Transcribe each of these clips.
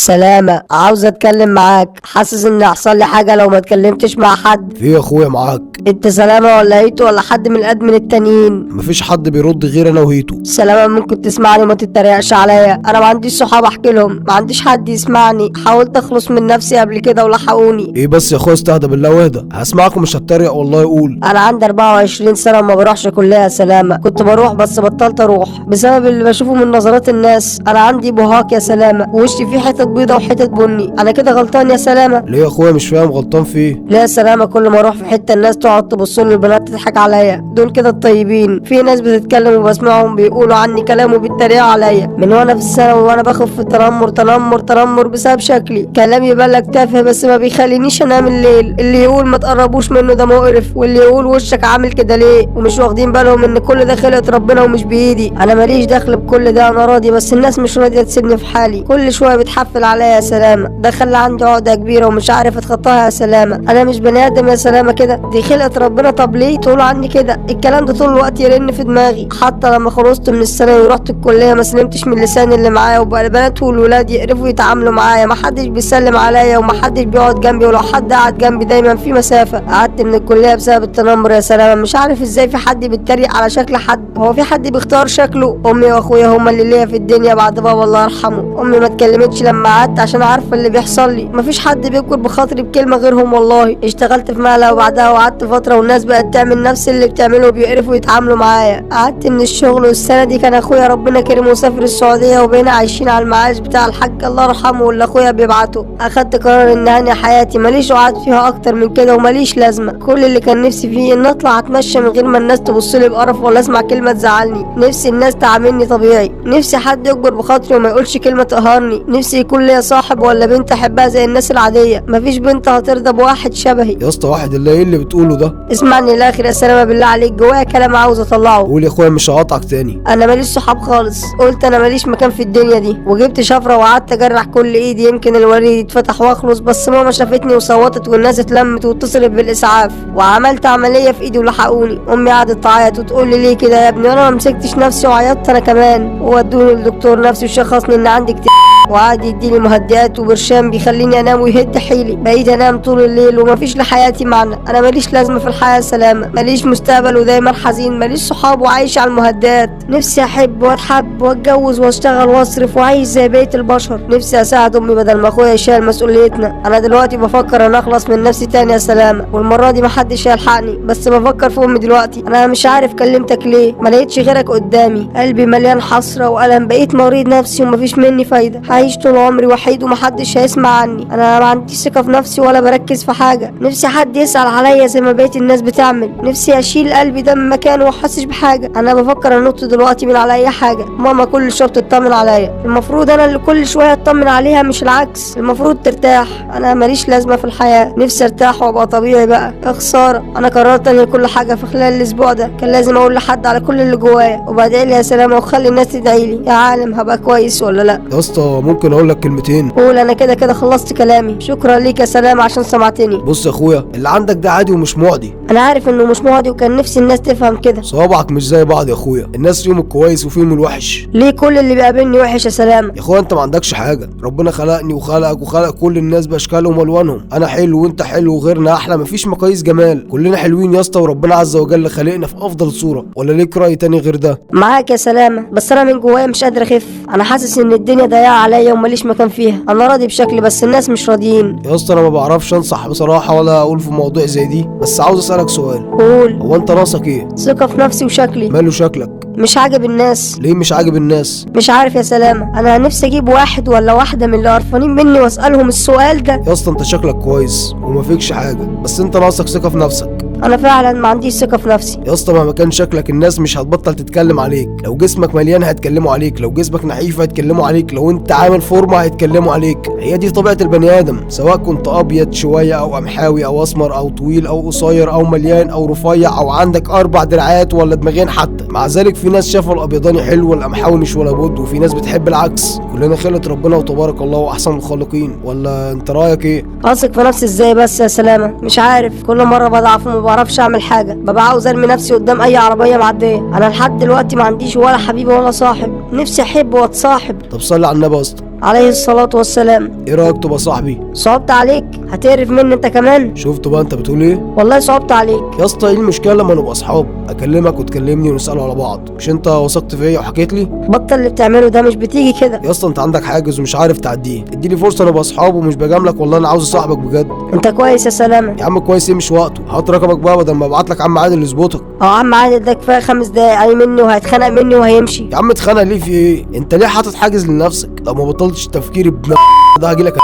سلامة، عاوز اتكلم معاك. حاسس ان هيحصل لي حاجة لو ما اتكلمتش مع حد. في يا اخويا معاك. انت سلامة ولا هيتو ولا حد من الادمن التانيين؟ مفيش حد بيرد غير انا وهيتو. سلامة، ممكن تسمعني وما تتريقش عليا؟ انا ما عنديش صحاب احكي لهم، ما عنديش حد يسمعني. حاولت اخلص من نفسي قبل كده ولحقوني. ايه بس يا اخويا استهدى بالله واهدى، هسمعك ومش هتريق والله. يقول انا عندي 24 سنة وما بروحش كلية يا سلامة. كنت بروح بس بطلت اروح بسبب اللي بشوفه من نظرات الناس. انا عندي بهاق يا سلامة، ووشي فيه حتت بيضة وحتت بني. انا كده غلطان يا سلامة؟ ليه يا اخويا مش فاهم غلطان في ايه؟ لا يا سلامة، كل ما اروح في حتة الناس تقعد تبص لي، البنات تضحك عليا. دول كده الطيبين. في ناس بتتكلم وبسمعهم بيقولوا عني كلام وبيتريقوا عليا من وانا في الثانوي، وانا باخد في تنمر تنمر تنمر بسبب شكلي. كلامي يبان لك تافه بس ما بيخلينيش انام الليل. اللي يقول ما تقربوش منه ده مقرف، واللي يقول وشك عامل كده ليه، ومش واخدين بالهم ان كل ده خلقة ربنا ومش بايدي. انا ماليش دخل بكل ده، انا راضي، بس الناس مش راضية تسيبني في حالي. كل شوية بتحفل عليا يا سلامة. ده خلى عندي عقدة كبيرة ومش عارف اتخطاها يا سلامة. انا مش بني ادم يا سلامة كده، دي خلقة ربنا. طب ليه تقولوا عني كده؟ الكلام ده طول الوقت يرن في دماغي. حتى لما خلصت من الثانوي ورحت الكلية ما سلمتش من اللسان اللي معايا، وبقى البنات والولاد يقرفوا يتعاملوا معايا. محدش بيسلم عليا ومحدش بيقعد جنبي، ولو حد قعد جنبي دايما في مسافة. قعدت من الكلية بسبب التنمر يا سلامة. مش عارف ازاي في حد بيتريق على شكل حد. هو في حد بيختار شكله؟ امي واخويا هما اللي ليا في الدنيا بعد بابا الله يرحمه. امي ما اتكلمتش لما قعدت عشان عارفة اللي بيحصل لي. مفيش حد بيذكر بخاطري بكلمة غيرهم والله. اشتغلت في مقلة وبعدها وقعدت فترة، والناس بقت تعمل نفس اللي بتعمله وبيقرفوا يتعاملوا معايا. قعدت من الشغل، والسنة دي كان اخويا ربنا كريم وسافر السعودية، وبقينا عايشين على المعاش بتاع الحاج الله يرحمه واللي اخويا بيبعته. اخدت قرار ان انهي حياتي، ماليش وعد فيها اكتر من كده وماليش لازمة. كل اللي كان نفسي فيه ان اطلع اتمشى من غير ما الناس تبص لي بقرف ولا اسمع كلمة تزعلني. نفسي الناس تعاملني طبيعي. نفسي حد يكبر بخاطري وما يقولش كلمة تقهرني. نفسي يكون ليا صاحب ولا بنت احبها زي الناس العادية. مفيش بنت هترضى بواحد شبهي. يا اسطى واحد الله، ايه اللي بتقوله ده؟ اسمعني للاخر يا سلامة بالله عليك، جوايا كلام عاوز اطلعه. قول يا اخويا مش هقاطعك تاني. انا ماليش صحاب خالص. قلت انا ماليش مكان في الدنيا دي، وجبت شفره وقعدت اجرح كل ايدي يمكن الوريد يتفتح واخلص. بس ماما شافتني وصوتت، والناس اتلمت واتصلت بالاسعاف، وعملت عمليه في ايدي ولحقوني. امي قعدت تعيط وتقول لي ليه كده يا ابني، وانا ما مسكتش نفسي وعيطت انا كمان. ودوني للدكتور نفسي وشخصني ان عندي كتير، وقعد يديني مهدئات وبرشام بيخليني انام ويهد حيلي. بقيت انام طول الليل ومفيش لحياتي معنى. انا ماليش لازمه في الحياه سلامه، ماليش مستقبل ودايما حزين، ماليش صحاب وعايش على المهدئات. نفسي احب واتحب واتجوز واشتغل واصرف واعيش زي بقيه البشر. نفسي اساعد امي بدل ما اخويا يشيل مسؤوليتنا. انا دلوقتي بفكر ان اخلص من نفسي تاني يا سلامه، والمره دي محدش هيلحقني. بس بفكر في امي دلوقتي. انا مش عارف كلمتك ليه، ما لقيتش غيرك قدامي. قلبي مليان حسره والم، بقيت مريض نفسي ومفيش مني فايده. هعيش طول عمري وحيد ومحدش هيسمع عني. انا ما عنديش ثقه في نفسي ولا بركز في حاجه. نفسي حد يسأل عليا زي ما بقية الناس بتعمل. نفسي اشيل قلبي ده من مكانه واحسش بحاجه. انا بفكر انط دلوقتي من على اي حاجه. ماما كل شويه بتطمن عليا، المفروض انا اللي كل شويه اطمن عليها مش العكس. المفروض ترتاح. انا ماليش لازمه في الحياه. نفسي ارتاح وابقى طبيعي بقى. يا خساره، انا قررت انهي كل حاجه في خلال الاسبوع ده. كان لازم اقول لحد على كل اللي جوايا، وبدعي لي يا سلامه وخلي الناس تدعي لي. يا عالم هبقى كويس ولا لا؟ يا اسطى ممكن اقول لك كلمتين؟ قول. انا كده كده خلصت كلامي. شكرا ليك يا سلامه عشان سمعتني. بص يا اخويا، اللي عندك ده عادي ومش معدي. انا عارف انه مش معدي، وكان نفسي الناس تفهم كده. صوابعك مش زي بعض يا اخويا، الناس فيهم الكويس وفيهم الوحش. ليه كل اللي بيقابلني وحش يا سلامه؟ يا اخويا انت ما عندكش حاجه، ربنا خلقني وخلقك وخلق كل الناس باشكالهم والوانهم. انا حلو وانت حلو وغيرنا احلى، مفيش مقاييس جمال، كلنا حلوين يا اسطى، وربنا عز وجل خلقنا في افضل صوره. ولا ليك راي تاني غير ده؟ معاك يا سلامه، بس انا من جوايا مش قادر اخف. انا حاسس ان الدنيا ضيقه عليا وماليش مكان فيها. انا راضي بشكلي بس الناس مش راضيين. يا اسطى انا ما بعرفش انصح بصراحه ولا اقول في مواضيع زي دي، بس عاوز اسالك سؤال. قول. هو انت ناقصك ايه؟ ثقه في نفسي وشكلي. ماله شكلك؟ مش عاجب الناس. ليه مش عاجب الناس؟ مش عارف يا سلامه. انا نفسي اجيب واحد ولا واحده من اللي قرفانين مني واسالهم السؤال ده. يا اسطى انت شكلك كويس وما فيكش حاجه، بس انت ناقصك ثقه في نفسك. انا فعلا ما عنديش ثقه في نفسي. يا اسطى مهما كان شكلك الناس مش هتبطل تتكلم عليك. لو جسمك مليان هيتكلموا عليك، لو جسمك نحيف هيتكلموا عليك، لو انت عامل فورمه هيتكلموا عليك. هي دي طبيعه البني ادم، سواء كنت ابيض شويه او قمحاوي او اسمر او طويل او قصير او مليان او رفيع او عندك 4 دراعات ولا دماغين حتى. مع ذلك في ناس شافوا الابيضاني حلو والقمحاوي مش ولا بد، وفي ناس بتحب العكس. كلنا خلقة ربنا وتبارك الله واحسن الخالقين. ولا انت رايك ايه؟ اثق في نفسي ازاي بس يا سلامه؟ مش عارف، كل مره بضعف وما بعرفش اعمل حاجه. ببقى عاوز ارمي نفسي قدام اي عربيه معديه. انا لحد دلوقتي ما عنديش ولا حبيبه ولا صاحب. نفسي احب واتصاحب. طب صلي على النبي يا اسطى. عليه الصلاة والسلام. ايه رايك تبقى صاحبي؟ صعبت عليك، هتقرف مني انت كمان. شفت بقى انت بتقول ايه؟ والله صعبت عليك. يا اسطى ايه المشكله لما نبقى اصحاب؟ اكلمك وتكلمني ونساله على بعض، مش انت وثقت فيا وحكيت لي؟ بطل اللي بتعمله ده، مش بتيجي كده. يا اسطى انت عندك حاجز ومش عارف تعديه، اديني فرصه نبقى اصحاب ومش بجاملك، والله انا عاوز اصاحبك بجد. انت كويس يا سلامة. يا عم كويس ايه، مش وقته. هات رقمك بقى بدل ما ابعت لك عم عادل يظبطك. عم عادل ده كفايه 5 دقايق علي مني وهيتخانق مني وهيمشي. يا عم اتخانق ليه؟ في ايه؟ انت ليه حاطط حاجز لنفسك؟ لو ما بطلتش التفكير ابن ده هجيلك.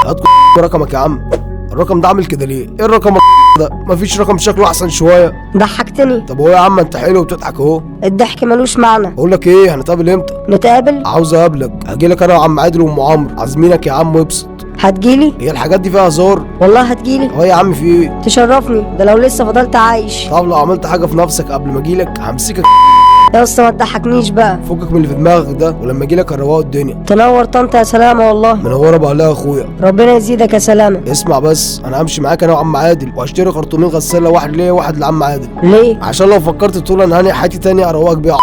هات رقمك يا عم. الرقم ده عامل كده ليه؟ ايه الرقم ده؟ مفيش رقم شكله احسن شويه؟ ضحكتني. طب هو يا عم انت حلو وبتضحك اهو. الضحك ملوش معنى. بقول لك ايه، هنتقابل امتى؟ نتقابل. عاوز اقابلك، هجيلك انا وعم عادل وام عمرو، عازمينك يا عم وابسط. هتجيلي؟ هي الحاجات دي فيها هزار؟ والله هتجيلي. اه يا عم في ايه؟ تشرفني، ده لو لسه فضلت عايش. طب لو عملت حاجه في نفسك قبل ما اجيلك همسكك. يا اسطى ما تضحكنيش بقى. فكك من اللي في دماغك ده، ولما اجيلك هنروقوا الدنيا. تنور طنطا يا سلامة والله. منوره بقى يا اخويا. ربنا يزيدك يا سلامة. اسمع بس، انا همشي معاك انا وعم عادل وهشتري خرطومين غساله، واحد ليا وواحد لعم عادل. ليه؟ عشان لو فكرت تقول انا هاني حياتي تاني اروقك بيها.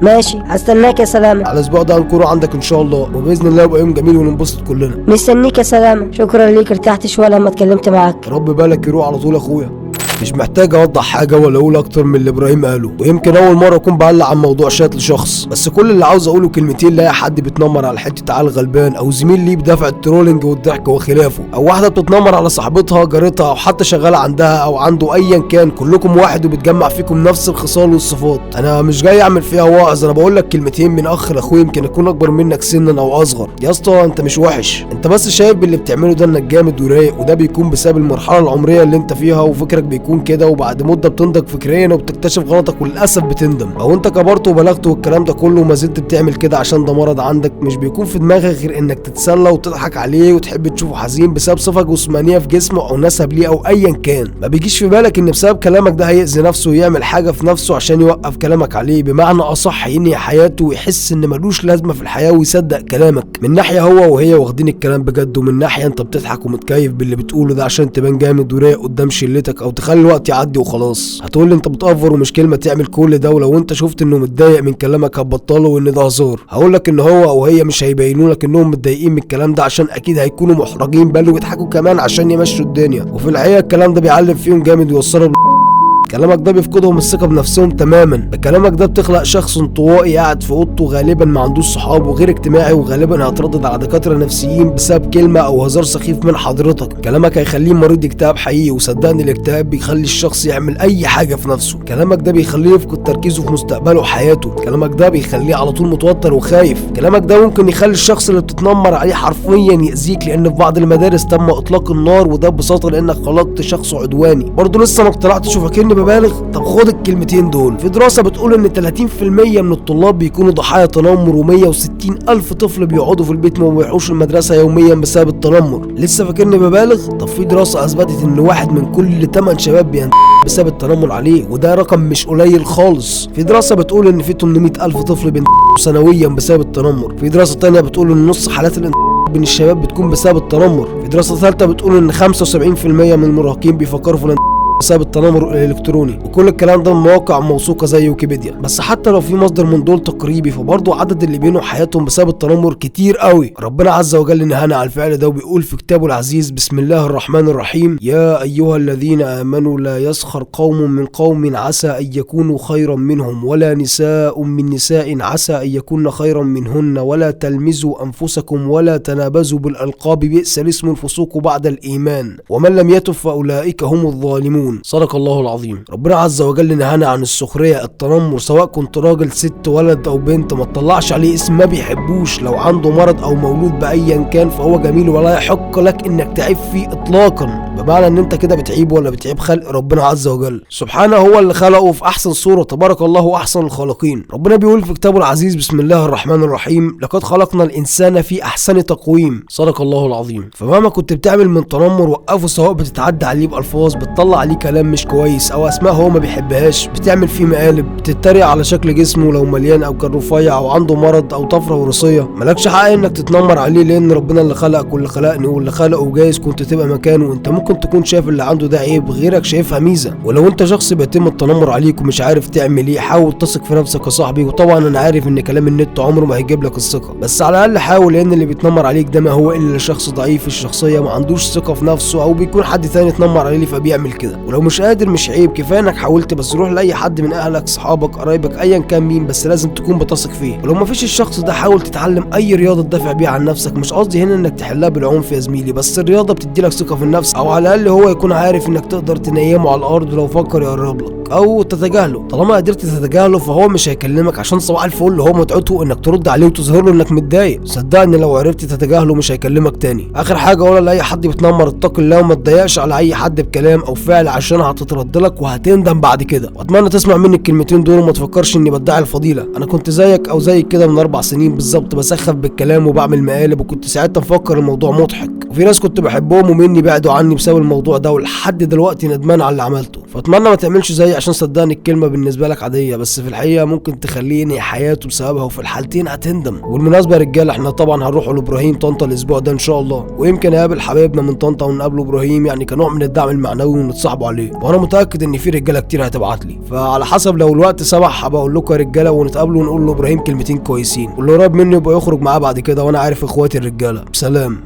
ماشي، هستناك يا سلامة. على الاسبوع ده هنكون عندك ان شاء الله، وباذن الله يبقى يوم جميل وننبسط كلنا. مستنيك يا سلامة. شكرا ليك، ارتحت شوية لما اتكلمت معاك. رب بالك يروح على طول يا اخويا. مش محتاج اوضح حاجه ولا اقول اكتر من اللي ابراهيم قاله، ويمكن اول مره اكون بعلق عن موضوع شات لشخص، بس كل اللي عاوز اقوله كلمتين لاي حد بيتنمر على حته عيل غلبان، او زميل ليه بدافع الترولينج والضحك وخلافه، او واحده بتتنمر على صاحبتها جارتها، او حتى شغاله عندها او عنده، ايا كان كلكم واحد وبتجمع فيكم نفس الخصال والصفات. انا مش جاي اعمل فيها واعظ، انا بقول لك كلمتين من اخ لاخوه، يمكن اكون اكبر منك سنا او اصغر. يا اسطى انت مش وحش، انت بس شايف باللي بتعمله ده انك جامد ورايق، وده بيكون بسبب المرحله العمريه اللي انت فيها، وفكرك بيكون كده، وبعد مده بتنضج فكريا وبتكتشف غلطك وللاسف بتندم، او انت كبرت وبلغت والكلام ده كله وما زلت بتعمل كده عشان ده مرض عندك، مش بيكون في دماغك غير انك تتسلى وتضحك عليه وتحب تشوفه حزين بسبب صفه جسمانيه في جسمه او نسب ليه او ايا كان. ما بيجيش في بالك ان بسبب كلامك ده هيأذي نفسه ويعمل حاجه في نفسه عشان يوقف كلامك عليه، بمعنى اصح ينهي حياته ويحس ان ملوش لازمه في الحياه ويصدق كلامك. من ناحيه هو وهي واخدين الكلام بجد، ومن ناحيه انت بتضحك ومتكيف باللي بتقوله ده عشان تبان جامد ورايق قدام شلتك، او تخلي الوقت يعدي وخلاص. هتقول لي انت بتأفور ومش كلمه تعمل كل ده، ولو انت شفت انه متضايق من كلامك هتبطله وان ده هزار. هقول لك ان هو او هي مش هيبينوا لك انهم متضايقين من الكلام ده، عشان اكيد هيكونوا محرجين بل ويضحكوا كمان عشان يمشوا الدنيا، وفي الحقيقه الكلام ده بيعلم فيهم جامد ويوصلهم. كلامك ده بيفقدهم الثقه بنفسهم تماما. كلامك ده بتخلق شخص انطوائي قاعد في اوضته، غالبا ما عندوش صحاب وغير اجتماعي، وغالبا هيتردد على دكاتره نفسيين بسبب كلمه او هزار سخيف من حضرتك. كلامك هيخليه مريض اكتئاب حقيقي، وصدقني الاكتئاب بيخلي الشخص يعمل اي حاجه في نفسه. كلامك ده بيخليه يفقد تركيزه في مستقبله وحياته. كلامك ده بيخليه على طول متوتر وخايف. كلامك ده ممكن يخلي الشخص اللي بتتنمر عليه حرفيا يأذيك، لان في بعض المدارس تم اطلاق النار، وده ببساطه لانك خلقت شخص عدواني. برضه لسه ما اقتنعتش وفاكرني ببالغ؟ طب خد الكلمتين دول. في دراسة بتقول ان 30% من الطلاب بيكونوا ضحايا تنمر، و160 ألف طفل بيقعدوا في البيت ما بيروحوش المدرسة يوميا بسبب التنمر. لسه فاكرني ببالغ؟ طب في دراسة اثبتت ان 1 من كل 8 شباب بينتحر بسبب التنمر عليه، وده رقم مش قليل خالص. في دراسة بتقول ان في 800 ألف طفل بينتحروا سنويا بسبب التنمر. في دراسة تانية بتقول ان نص حالات الانتحار بين الشباب بتكون بسبب التنمر. في دراسة ثالثة بتقول ان 75% من المراهقين بيفكروا في الانتحار بسبب التنمر الالكتروني، وكل الكلام ده من مواقع موثوقه زي ويكيبيديا. بس حتى لو في مصدر من دول تقريبي، فبرضه عدد اللي بينهوا حياتهم بسبب التنمر كتير قوي. ربنا عز وجل نهانا على الفعل ده وبيقول في كتابه العزيز: بسم الله الرحمن الرحيم، يا ايها الذين امنوا لا يسخر قوم من قوم عسى ان يكونوا خيرا منهم، ولا نساء من نساء عسى ان يكون خيرا منهن، ولا تلمزوا انفسكم ولا تنابزوا بالالقاب، بئس الاسم الفسوق بعد الايمان، ومن لم يتب فاولئك هم الظالمون. صدق الله العظيم. ربنا عز وجل نهانا عن السخريه، التنمر، سواء كنت راجل، ست، ولد او بنت. ما تطلعش عليه اسم ما بيحبوش. لو عنده مرض او مولود بايا كان فهو جميل ولا يحق لك انك تعيب فيه اطلاقا، بمعنى ان انت كده بتعيبه ولا بتعيب خلق ربنا عز وجل سبحانه. هو اللي خلقه في احسن صوره، تبارك الله احسن الخالقين. ربنا بيقول في كتابه العزيز: بسم الله الرحمن الرحيم، لقد خلقنا الانسان في احسن تقويم. صدق الله العظيم. فمهما كنت بتعمل من تنمر وقفه، سواء بتتعدى عليه بالفاظ، بتطلع عليه كلام مش كويس، او اسماء هو ما بيحبهاش، بتعمل فيه مقالب، بتتريق على شكل جسمه لو مليان او كان رفيع او عنده مرض او طفره وراثيه، مالكش حق انك تتنمر عليه، لان ربنا اللي خلقك واللي خلقني واللي خلقه، وجايز كنت تبقى مكانه. انت ممكن ممكن تكون شايف اللي عنده ده عيب غيرك شايفها ميزه. ولو انت شخص بيتم التنمر عليك ومش عارف تعمل ايه، حاول تثق في نفسك يا صاحبي. وطبعا انا عارف ان كلام النت عمره ما هيجيب لك الثقه، بس على الاقل حاول، لان اللي بيتنمر عليك ده ما هو الا شخص ضعيف الشخصيه ما عندوش ثقه في نفسه، او بيكون حد تاني اتنمر عليه فبيعمل كده. ولو مش قادر مش عيب، كفايه انك حاولت، بس روح لاي حد من اهلك صحابك قرايبك ايا كان مين، بس لازم تكون بتثق فيه. ولو ما فيش الشخص ده حاول تتعلم اي رياضه تدافع بيها عن نفسك. مش قصدي هنا انك تحلها بالعنف يا زميلي، بس الرياضه بتدي لك ثقه في النفس، او على الاقل هو يكون عارف انك تقدر تنيمه على الارض لو فكر يقرب لك، او تتجاهله. طالما قدرت تتجاهله فهو مش هيكلمك عشان صباح الفل، هو متعته انك ترد عليه وتظهر له انك متضايق. صدقني لو عرفت تتجاهله مش هيكلمك تاني. اخر حاجه اقولها لاي حد بيتنمر، اتق الله وما تضايقش على اي حد بكلام او فعل، عشان هتترد لك وهتندم بعد كده. واتمنى تسمع مني الكلمتين دول وما تفكرش اني بدعي الفضيله. انا كنت زيك او زيك كده من 4 سنين بالظبط، بسخف بالكلام وبعمل مقالب، وكنت ساعتها مفكر الموضوع مضحك، وفي ناس كنت بحبهم ومني بعدوا عني بسبب الموضوع ده، ولحد دلوقتي ندمان على اللي عملته. فاتمنى ما تعملش زيي، عشان صدقني الكلمه بالنسبه لك عاديه، بس في الحقيقه ممكن تخليه ينهي حياته بسببها، وفي الحالتين هتندم. والمناسبه يا رجاله، احنا طبعا هنروح لابراهيم طنطا الاسبوع ده ان شاء الله، ويمكن نقابل حبايبنا من طنطا ونقابله ابراهيم، يعني كنوع من الدعم المعنوي ونتصاحبوا عليه. وانا متاكد ان في رجاله كتير هتبعت لي، فعلى حسب لو الوقت سمح هبقى اقول لكم يا رجاله ونتقابلوا ونقول لابراهيم كلمتين كويسين، واللي قريب مني يبقى يخرج معاه بعد كده، وانا عارف اخواتي الرجاله. سلام.